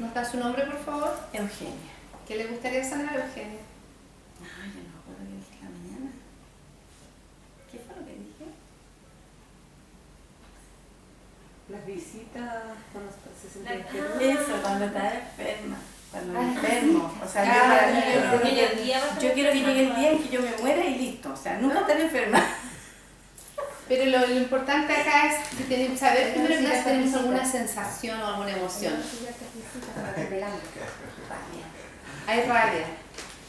¿Nos da su nombre, por favor? Eugenia. ¿Qué le gustaría sanar, Eugenia? Ay, yo no me acuerdo qué dije la mañana. ¿Qué fue lo que dije? Las visitas cuando se siente enferma. Eso, cuando estás enferma. Cuando me enfermo. O sea, yo para mí, yo quiero que llegue el día en que yo me muera y listo. O sea, nunca estar enferma. Pero lo importante acá es saber primero que si tenemos alguna sensación o alguna emoción. Hay rabia.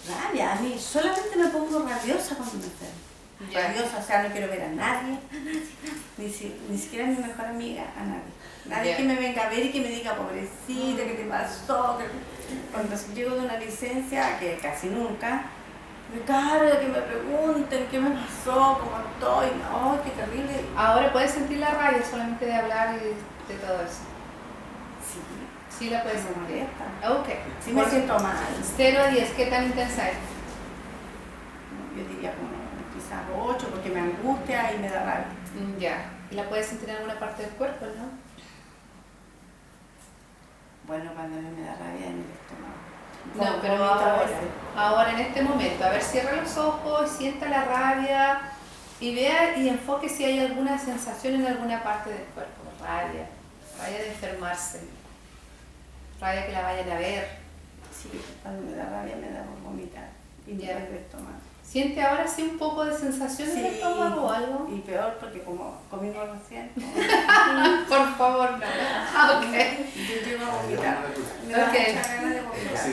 Rabia, a mí solamente me pongo rabiosa cuando me enfermo. Ya. Rabiosa, o sea, no quiero ver a nadie, ni siquiera a mi mejor amiga, a nadie. Nadie Ya. que me venga a ver y que me diga, pobrecita, ¿qué te pasó? Cuando llego de una licencia, que casi nunca, me carga que me pregunten qué me pasó, cómo estoy. ¡Ay, qué terrible! Ahora puedes sentir la rabia solamente de hablar y de todo eso. Sí, Sí la puedes me sentir. molesta. Ok. Sí me siento mal. 0 a 10, ¿qué tan intensa es? Yo diría como quizás 8 porque me angustia y me da rabia. Ya. ¿Y la puedes sentir en alguna parte del cuerpo, no? Bueno, cuando a mí me da rabia en el estómago. No, pero Vomito a veces. ahora en este momento, a ver, cierra los ojos, sienta la rabia y vea y enfoque si hay alguna sensación en alguna parte del cuerpo. Rabia de enfermarse, rabia que la vayan a ver. Sí, cuando me da rabia me da por vomitar y me Ya. duele el estómago. ¿Siente ahora sí un poco de sensación en el estómago o algo? Y peor porque como comimos recién, Por favor, no. Ok. yo llego a vomitar. Me da Ok. mucha ganas de vomitar.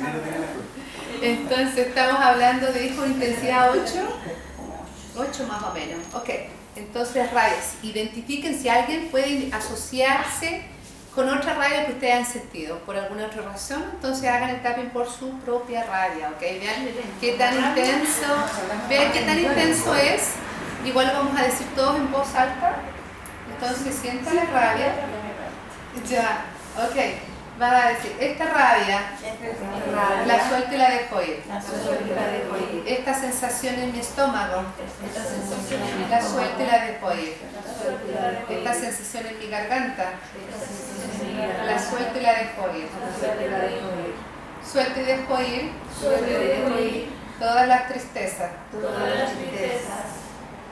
Entonces estamos hablando de hijo de intensidad 8. Como 8 más o menos. Ok. Entonces rabias. Identifiquen si alguien puede asociarse con otra rabia que ustedes han sentido por alguna otra razón. Entonces hagan el tapping por su propia rabia. Ok. Vean qué tan intenso. Vean qué tan intenso es. Igual lo vamos a decir todos en voz alta. Entonces sienta la rabia. Ya. Ok. Van a decir, esta rabia la suelto y la dejo ir. Esta sensación en mi estómago la suelto y la dejo ir. Esta sensación en mi garganta la suelto y la dejo ir. Suelto y dejo ir todas las tristezas,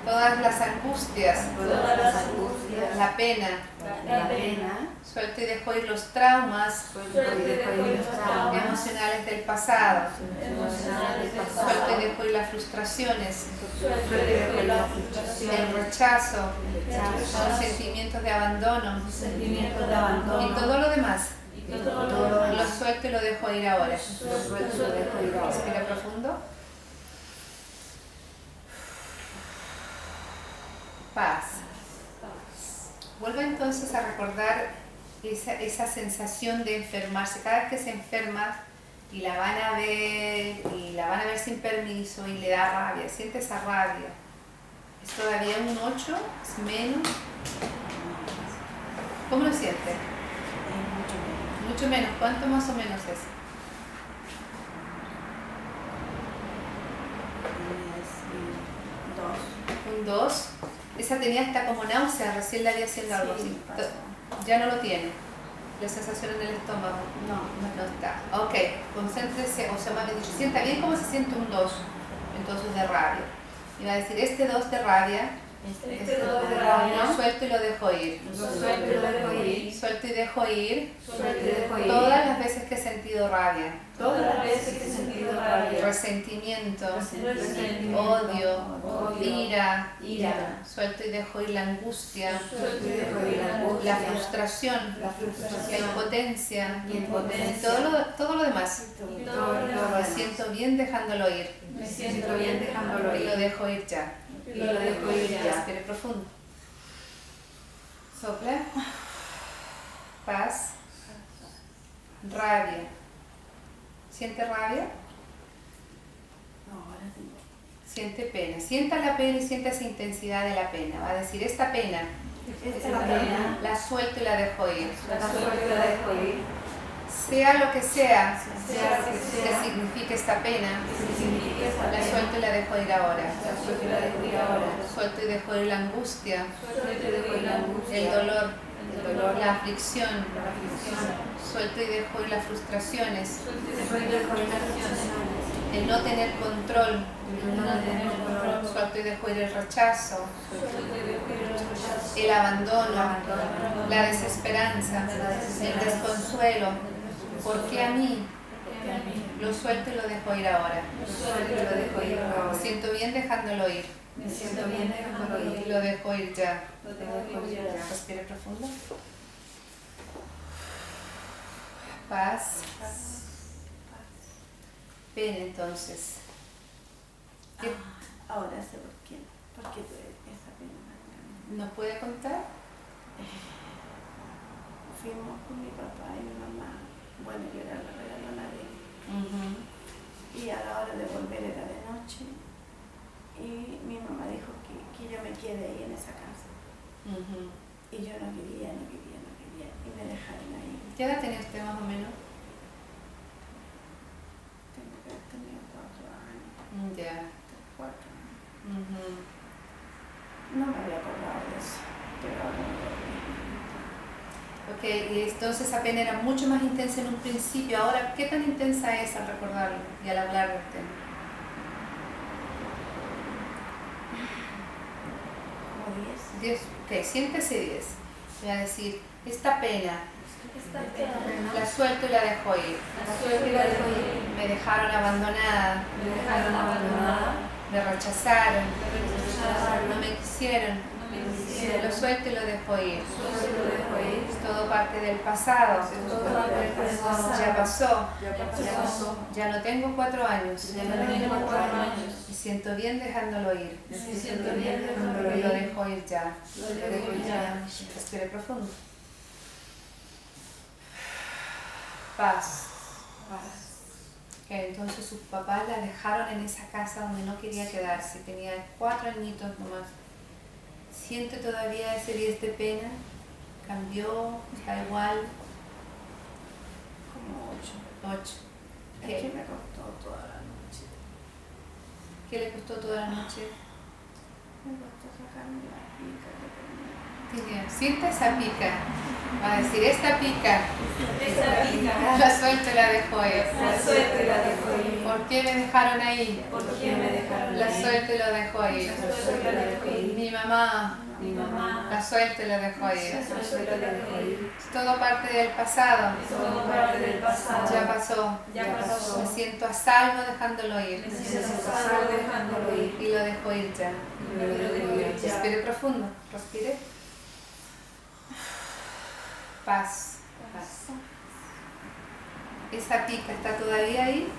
todas las angustias, la pena. Suelto y dejo ir los traumas emocionales del pasado. Suelto y dejo ir las frustraciones, el rechazo, los sentimientos de abandono y todo lo demás. Lo suelto y lo dejo ir ahora. Respira profundo. Paz. Vuelve entonces a recordar esa sensación de enfermarse. Cada vez que se enferma y la van a ver sin permiso y le da rabia, siente esa rabia. ¿Es todavía un 8? ¿Es menos? ¿Cómo lo siente? Mucho menos. ¿Cuánto más o menos es? Un 2. Esa tenía hasta como náusea, recién la vi haciendo algo así. Ya no lo tiene. La sensación en el estómago. No está. Ok, concéntrese, o sea, más bien dicho, sienta bien cómo se siente un 2, entonces de rabia. Y va a decir, este 2 de rabia, lo suelto y lo dejo ir. Suelto y dejo ir todas las veces que he sentido rabia. Resentimiento, odio, ira. Suelto y dejo ir la angustia, la frustración, la impotencia, y todo lo demás. Me siento bien dejándolo ir. Y lo dejo ir ya. Respire profundo. Sopla. Paz. Rabia. ¿Siente rabia? Siente pena. Sienta la pena y sienta esa intensidad de la pena. Va a decir, esta pena la suelto y la dejo ir. Sea lo que sea que signifique esta pena, la suelto y la dejo ir ahora. Suelto y dejo ir la angustia, el dolor, la aflicción, Suelto y dejo ir las frustraciones. El no tener control. Suelto y dejo ir el rechazo. El abandono. La desesperanza. El desconsuelo. ¿Por qué a mí? Lo suelto y lo dejo ir ahora. Me siento bien dejándolo ir. Y lo dejo ir ya. Respire profundo. Paz. Pena entonces. ¿Qué? Ahora sé por qué. ¿Por qué tuve esa pena tan grande? ¿Nos puede contar? Fuimos con mi papá y mi mamá. Bueno, yo era la regalona de él. Y a la hora de volver era de noche. Y mi mamá dijo que yo me quede ahí en esa casa. Y yo no quería. Y me dejaron ahí. ¿Qué edad tenía usted más o menos? Tengo que haber tenido 4 años. Ya. 4 años. No me había acordado de eso. Pero ahora me acuerdo. Ok, y entonces esa pena era mucho más intensa en un principio. Ahora, ¿qué tan intensa es al recordarlo y al hablar del tema? Como 10. 10. Ok, siéntese 10. Voy a decir, esta pena la suelto y la dejo ir. Me dejaron abandonada. Me rechazaron. No me quisieron. Lo suelto y lo dejo ir. Es todo parte del pasado. Ya pasó. Ya no tengo 4 años. Me siento bien dejándolo ir. Y lo dejo ir ya. Respire profundo. Paz. Ok, entonces sus papás la dejaron en esa casa donde no quería quedarse. Tenía 4 añitos nomás. ¿Siente todavía ese 10 de pena? ¿Cambió? ¿Está igual? Como 8. 8. Es que me costó toda la noche. ¿Qué le costó toda la noche? Me costó sacarme la pica que tenía. Sienta esa pica. Va a decir, esta pica. La suelto y la dejo ir. ¿Por qué me dejaron ahí? La suelto y lo dejo ir. Mi mamá. La suelto y la dejo ir. Es todo parte del pasado. Ya pasó. Me siento a salvo dejándolo ir. Y lo dejo ir ya. Respire profundo. Respire. Paz. ¿Esa pica está todavía ahí?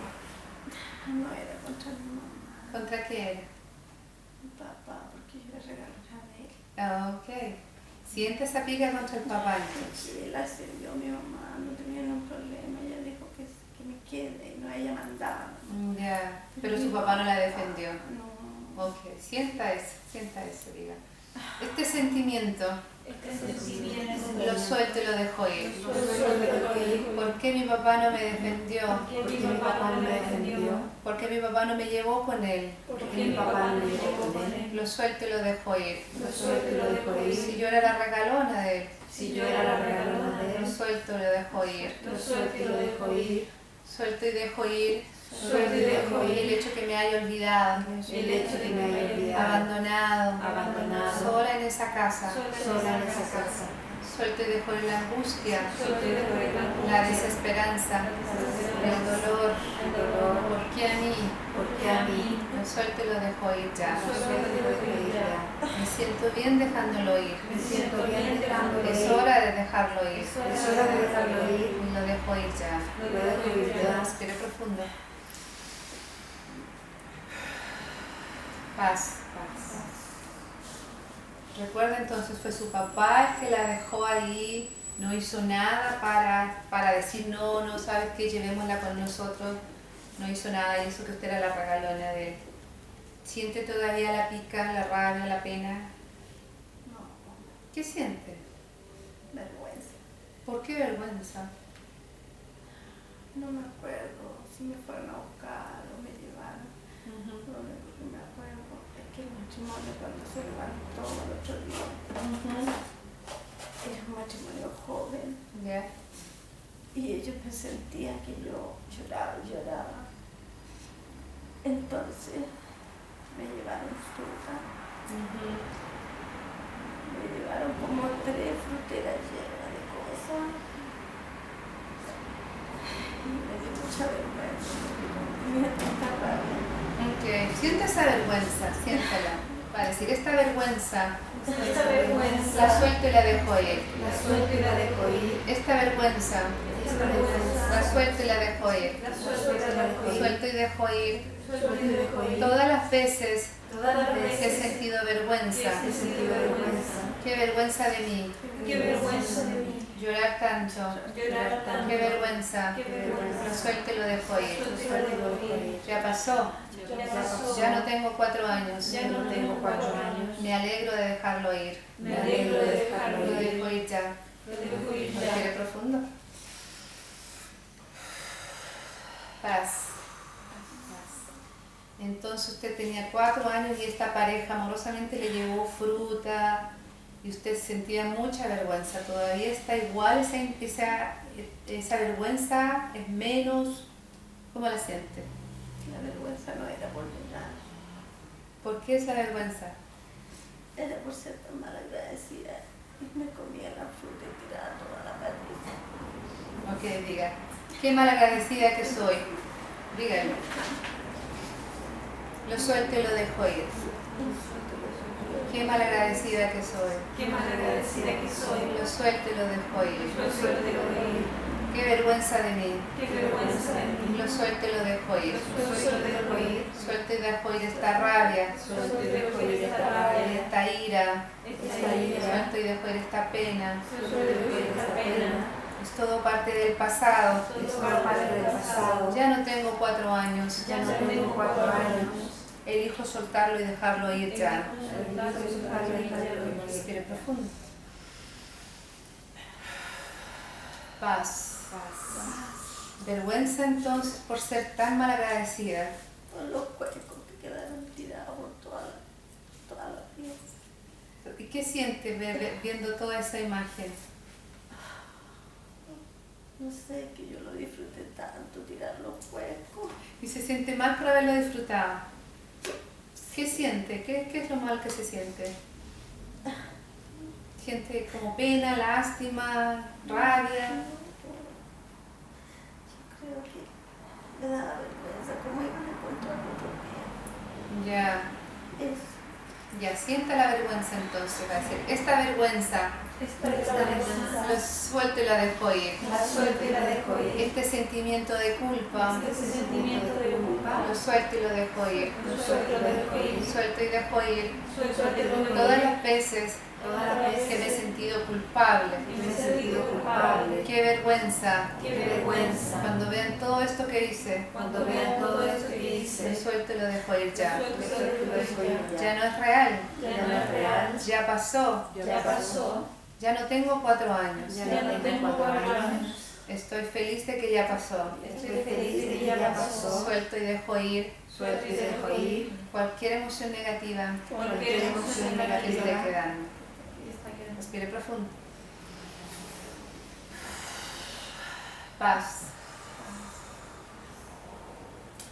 No era contra mi mamá. ¿Contra qué era? Mi papá, porque yo le regalaba de él. Ah, ok. Siente esa pica contra el papá entonces. Sí, él ascendió, mi mamá no tenía ningún problema. Ella dijo que me quede, no ella mandaba. Ya, pero su papá no la defendió. No. Ok, sienta eso, diga. Este sentimiento lo suelto y lo dejo ir. ¿Por qué mi papá no me defendió? ¿Por qué mi papá no me llevó con él? Lo suelto y lo dejo ir. Si yo era la regalona de él. Lo suelto y lo dejo ir. Suelto y dejo ir. El hecho que me haya olvidado. Abandonado. Sola en esa casa. Suelto y dejo ir la angustia. La desesperanza. El dolor. ¿Por qué a mí? Lo suelto y lo dejo ir ya. Me siento bien dejándolo ir. Es hora de dejarlo ir. Y lo dejo ir ya. Respire profundo. Paz. Recuerda entonces, fue su papá el que la dejó ahí, no hizo nada para decir no, sabes que llevémosla con nosotros, no hizo nada, hizo que usted era la regalona de él. ¿Siente todavía la pica, la rabia, la pena? No. ¿Qué siente? Vergüenza. ¿Por qué vergüenza? No me acuerdo si me fueron a buscar o me llevaron. Lo único que me acuerdo es que el matrimonio cuando se levantó el otro día era un matrimonio joven. Yeah. y ellos me sentían que yo lloraba y lloraba. Entonces me llevaron fruta, me llevaron como 3 fruteras llenas de cosas y me dio mucha vergüenza, me dio tanta rabia. Ok, siente esa vergüenza, siéntala. Para decir, esta vergüenza la suelto y la dejo ir. Esta vergüenza la suelto y la dejo ir. Suelto y dejo ir. Todas las veces que he sentido vergüenza. Qué vergüenza de mí. Llorar tanto. Qué vergüenza. Lo suelto y lo dejo ir. Ya pasó. Ya no tengo 4 años. Me alegro de dejarlo ir. Lo dejo ir ya. Respire profundo. Paz. Entonces usted tenía 4 años y esta pareja amorosamente le llevó fruta y usted sentía mucha vergüenza. ¿Todavía está igual esa vergüenza? ¿Es menos? ¿Cómo la siente? La vergüenza no era por llorar, ¿Por qué esa vergüenza? era por ser tan mal agradecida y me comía la fruta y tiraba toda la patita. Ok, diga. Qué mal agradecida que soy. Dígalo. Lo suelto y lo dejo ir. Qué mal agradecida que soy. Lo suelto y lo dejo ir. Qué vergüenza de mí. Lo suelto y lo dejo ir. Suelto y dejo ir esta rabia. Esta ira. Suelto y dejo ir esta pena. Es todo parte del pasado. Ya no tengo 4 años. Elijo soltarlo y dejarlo ir ya. Respire profundo. Paz. Vergüenza entonces por ser tan mal agradecida. Con los cuerpos que quedaron tirados por toda la pieza. ¿Y qué siente viendo toda esa imagen? No sé, que yo lo disfruté tanto, tirar los cuerpos. ¿Y se siente mal por haberlo disfrutado? ¿Qué siente? ¿Qué es lo mal que se siente? ¿Siente como pena, lástima, rabia? Yo creo que me daba vergüenza cómo iban a encontrar otro día. Ya, Eso. ya sienta la vergüenza entonces, va a decir, esta vergüenza lo suelto y la dejo ir. Este sentimiento de culpa, lo suelto y lo dejo ir. Suelto y dejo ir. Todas las veces que me he sentido culpable. Qué vergüenza. Cuando vean todo esto que hice, lo suelto y lo dejo ir ya. Ya no es real. Ya pasó. Ya no tengo 4 años. Estoy feliz de que ya pasó. Suelto y dejo ir. Cualquier emoción negativa que esté quedando. Respire profundo. Paz.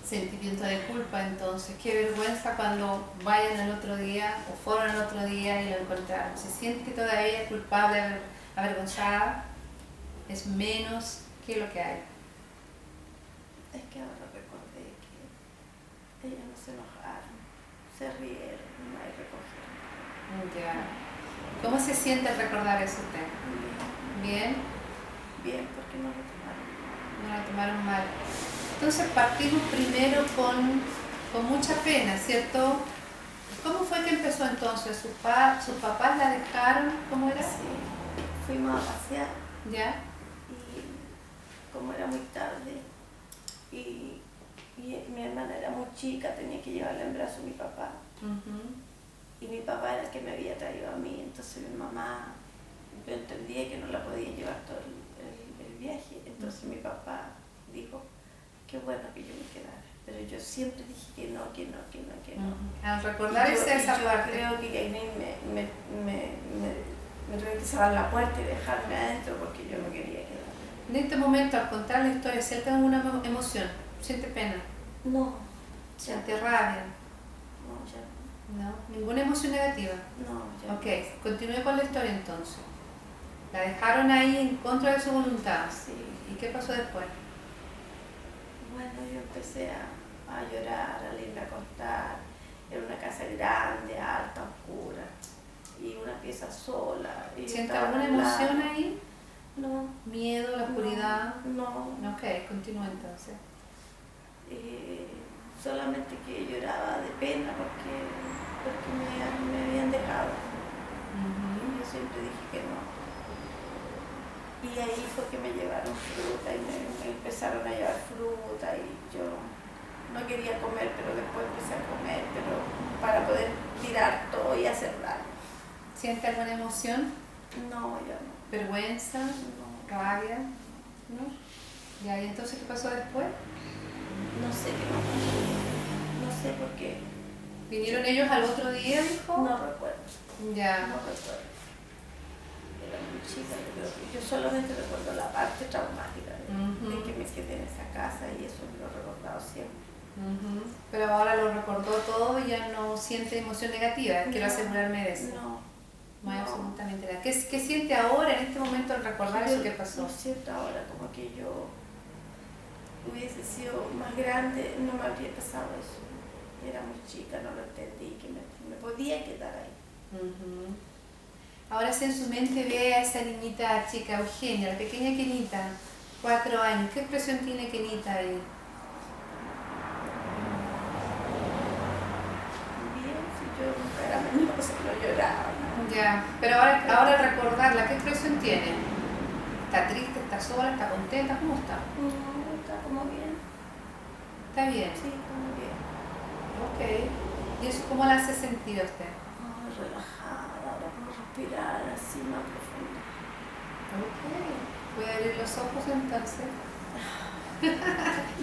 Sentimiento de culpa entonces. Qué vergüenza cuando vayan al otro día o fueron al otro día y lo encontraron. ¿Se siente todavía culpable, avergonzada? Es menos que lo que hay. Es que ahora recordé que ellos no se enojaron, se rieron, no hay recogieron. Ya. ¿Cómo se siente al recordar eso usted? ¿Bien? Bien, porque no lo tomaron. No la tomaron mal. Entonces partimos primero con mucha pena, ¿cierto? ¿Cómo fue que empezó entonces? ¿Sus papás la dejaron? ¿Cómo era? Sí, fuimos a pasear ¿Ya? y como era muy tarde y mi hermana era muy chica, tenía que llevarla en brazos a mi papá. Y mi papá era el que me había traído a mí, entonces mi mamá, yo entendía que no la podía llevar todo el viaje, entonces mi papá dijo, qué bueno que yo me quedara, pero yo siempre dije que no. Al recordar esa yo parte. creo que ahí me tuve que cerrar la puerta y dejarme adentro porque yo no quería quedar. En este momento, al contar la historia, ¿siente alguna emoción? ¿Siente pena? No, ¿Siente rabia? no, ya No, ninguna emoción negativa. no, ya Ok, continúe con la historia entonces. La dejaron ahí en contra de su voluntad. Sí. ¿Y qué pasó después? Bueno, yo empecé a llorar, a irme a acostar. Era una casa grande, alta, oscura, y una pieza sola. Y yo ¿Siente estaba alguna al lado. emoción ahí? No. ¿Miedo, la oscuridad? No. No. Ok, continúa entonces. Solamente que lloraba de pena porque me habían dejado. Y yo siempre dije que no. Y ahí fue que me llevaron fruta y me empezaron a llevar fruta y yo no quería comer, pero después empecé a comer, pero para poder tirar todo y hacer daño. ¿Siente alguna emoción? No, ya no. ¿Vergüenza? No, ¿Rabia? ¿No? Ya, ¿y entonces qué pasó después? no sé qué más pasó. No sé por qué. ¿Vinieron ellos al otro día, dijo? No recuerdo. Ya. No recuerdo. Era muy chica, yo solamente recuerdo la parte traumática de que me quedé en esa casa y eso me lo he recordado siempre. Pero ahora lo recordó todo y ya no siente emoción negativa. Quiero No, asegurarme de eso. No hay absolutamente nada. ¿Qué siente ahora en este momento al recordar eso que pasó? Lo siento ahora como que yo hubiese sido más grande, no me habría pasado eso. Era muy chica, no lo entendí, que me podía quedar ahí. Ahora si en su mente ve a esa niñita chica, Eugenia, la pequeña Kenita, 4 años, ¿qué expresión tiene Kenita ahí? Bien, si yo era menor, no lloraba. Ya, pero ahora al recordarla, ¿qué expresión tiene? ¿Está triste, está sola, está contenta? ¿Cómo está? No, está como bien. ¿Está bien? Sí, como bien. Ok. ¿Y eso cómo la hace sentir a usted? Muy relajada, ahora puedo respirar así más profundo. Ok. Voy a abrir los ojos entonces.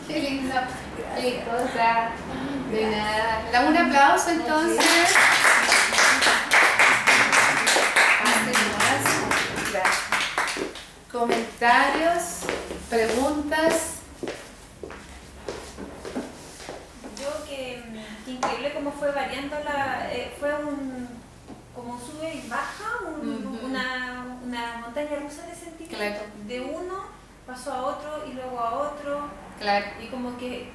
Qué lindo. Qué cosa. De nada. Dame un aplauso entonces. Comentarios, preguntas. Yo que increíble cómo fue variando fue como sube y baja, una montaña rusa de sentimientos. Claro. De uno pasó a otro y luego a otro. Claro. Y como que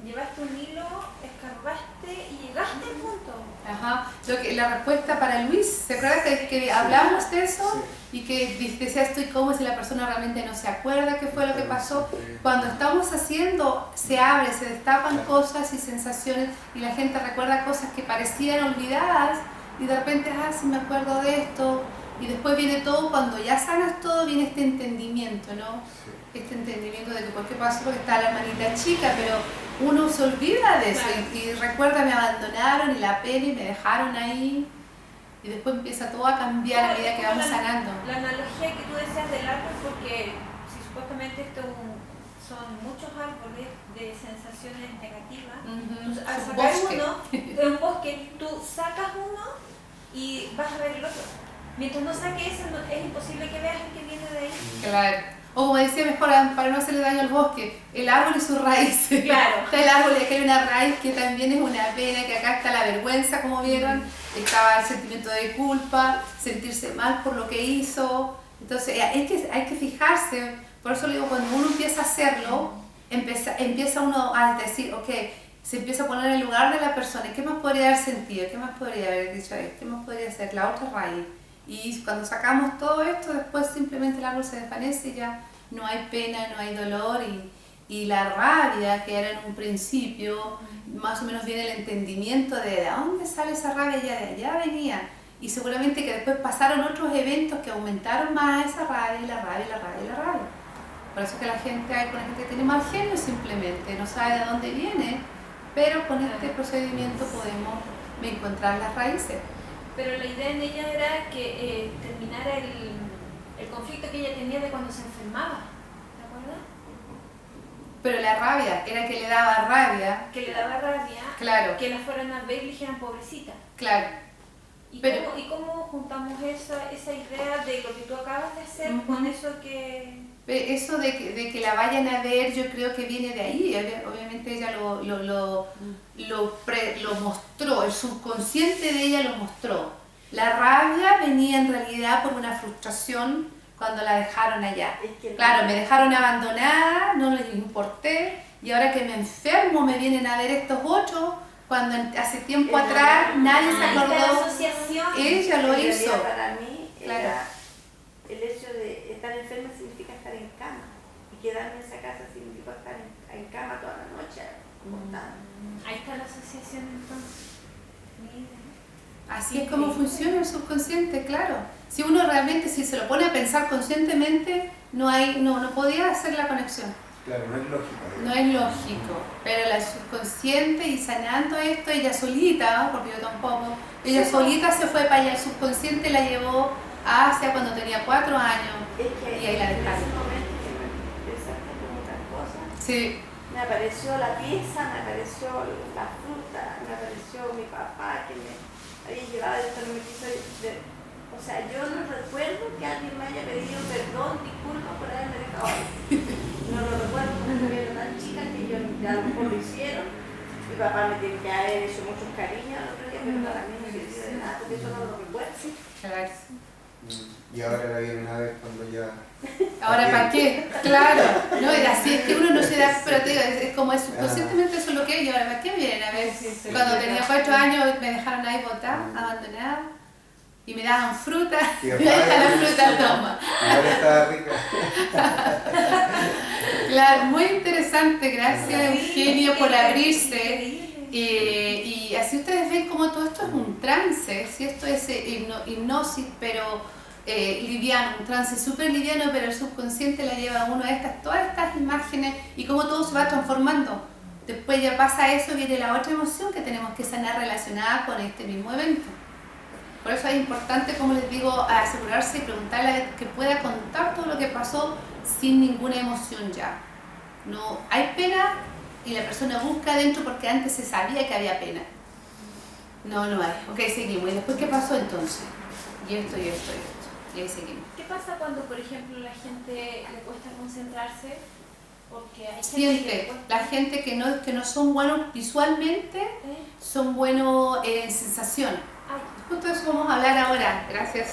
llevaste un hilo, escarbaste y llegaste al punto. Ajá. La respuesta para Luis, ¿se acuerda que hablamos de eso? Y que decías tú, ¿y cómo si la persona realmente no se acuerda qué fue lo que pasó? Cuando estamos haciendo, se abre, se destapan cosas y sensaciones y la gente recuerda cosas que parecían olvidadas y de repente, sí me acuerdo de esto. Y después viene todo, cuando ya sanas todo, viene este entendimiento, ¿no? Este entendimiento de que por qué pasó, porque está la hermanita chica, pero uno se olvida de eso y recuerda, me abandonaron y la pena y me dejaron ahí. Y después empieza todo a cambiar a medida que vamos sanando. La analogía que tú decías del árbol, porque si supuestamente esto son muchos árboles de sensaciones negativas, entonces, al sacar uno de un bosque, tú sacas uno y vas a ver el otro. Mientras no saques ese, es imposible que veas el que viene de ahí. Claro. O como decía mejor, para no hacerle daño al bosque, el árbol y sus raíces. Claro. Está el árbol y acá hay una raíz que también es una pena, que acá está la vergüenza, como vieron, estaba el sentimiento de culpa, sentirse mal por lo que hizo. Entonces hay que fijarse, por eso le digo, cuando uno empieza a hacerlo, empieza uno a decir, ok, se empieza a poner en el lugar de la persona, ¿qué más podría haber sentido? ¿Qué más podría haber dicho ahí? ¿Qué más podría ser? La otra raíz. Y cuando sacamos todo esto, después simplemente el árbol se desvanece y ya no hay pena, no hay dolor y la rabia que era en un principio, más o menos viene el entendimiento de dónde sale esa rabia, ya de allá venía. Y seguramente que después pasaron otros eventos que aumentaron más esa rabia y la rabia y la rabia y la rabia. Por eso que la gente, hay con la gente que tiene mal genio simplemente, no sabe de dónde viene, pero con este procedimiento podemos encontrar las raíces. Pero la idea en ella era que terminara el conflicto que ella tenía de cuando se enfermaba, ¿te acuerdas? Pero la rabia, era que le daba rabia. Que le daba rabia, Claro. que la fueran a ver y le dijeran pobrecita. Claro. ¿Y, Pero, cómo juntamos esa idea de lo que tú acabas de hacer con eso que Eso de que la vayan a ver, yo creo que viene de ahí. Obviamente ella lo mostró, el subconsciente de ella lo mostró. La rabia venía en realidad por una frustración cuando la dejaron allá. Claro, me dejaron abandonada, no les importé, y ahora que me enfermo me vienen a ver estos otros, cuando hace tiempo atrás nadie se acordó. Ella lo hizo. Para mí, Claro. el hecho de estar enferma significa estar en cama. Y quedarme en esa casa significa estar en cama toda la noche, acostada. Ahí está la asociación entonces. Mira. Así es como funciona el subconsciente, claro. Si uno realmente, si se lo pone a pensar conscientemente, no podía hacer la conexión. Claro, no es lógico. No es lógico, pero la subconsciente y sanando esto, ella solita, porque yo tampoco, ella solita se fue para allá, el subconsciente la llevó a Asia cuando tenía 4 años y ahí la en ese dejaron. momento que me pensaste como otras cosas, Sí, me apareció la pieza, me apareció la fruta, me apareció mi papá que me había llevado esto, no me quiso o sea, yo no recuerdo que alguien me haya pedido perdón, disculpas por haberme dejado ahí. No lo recuerdo porque era tan chica que yo a lo mejor lo hicieron. Mi papá me tiene que haber hecho muchos cariños al otro día, pero para mí no sirvió de nada porque eso no lo recuerdo. claro. Y ahora la vienen a ver cuando ya... Ahora, ¿para qué? Claro, no, y así es que uno no se da, pero te digo, es como es subconscientemente eso es lo que es, y ahora, ¿para qué me vienen a ver? Cuando tenía 4 años me dejaron ahí botada, abandonada, y me daban fruta, Y me dejan la fruta toma. Igual está rica. Claro, muy interesante, gracias Eugenio por abrirse. Increíble. Y así ustedes ven como todo esto es un trance, si esto es hipnosis, pero liviano, un trance súper liviano, pero el subconsciente la lleva a uno a todas estas imágenes y cómo todo se va transformando. Después ya pasa eso, viene la otra emoción que tenemos que sanar relacionada con este mismo evento. Por eso es importante, como les digo, asegurarse y preguntarle que pueda contar todo lo que pasó sin ninguna emoción ya. No hay pena y la persona busca adentro porque antes se sabía que había pena. No hay. Ok, seguimos. ¿Y después qué pasó entonces? Y esto. Y ahí seguimos. ¿Qué pasa cuando, por ejemplo, la gente le cuesta concentrarse? Porque hay gente que le Siente, cuesta. la gente que no son buenos visualmente, son buenos en sensación. Ay, Justo eso vamos a hablar ahora. Gracias.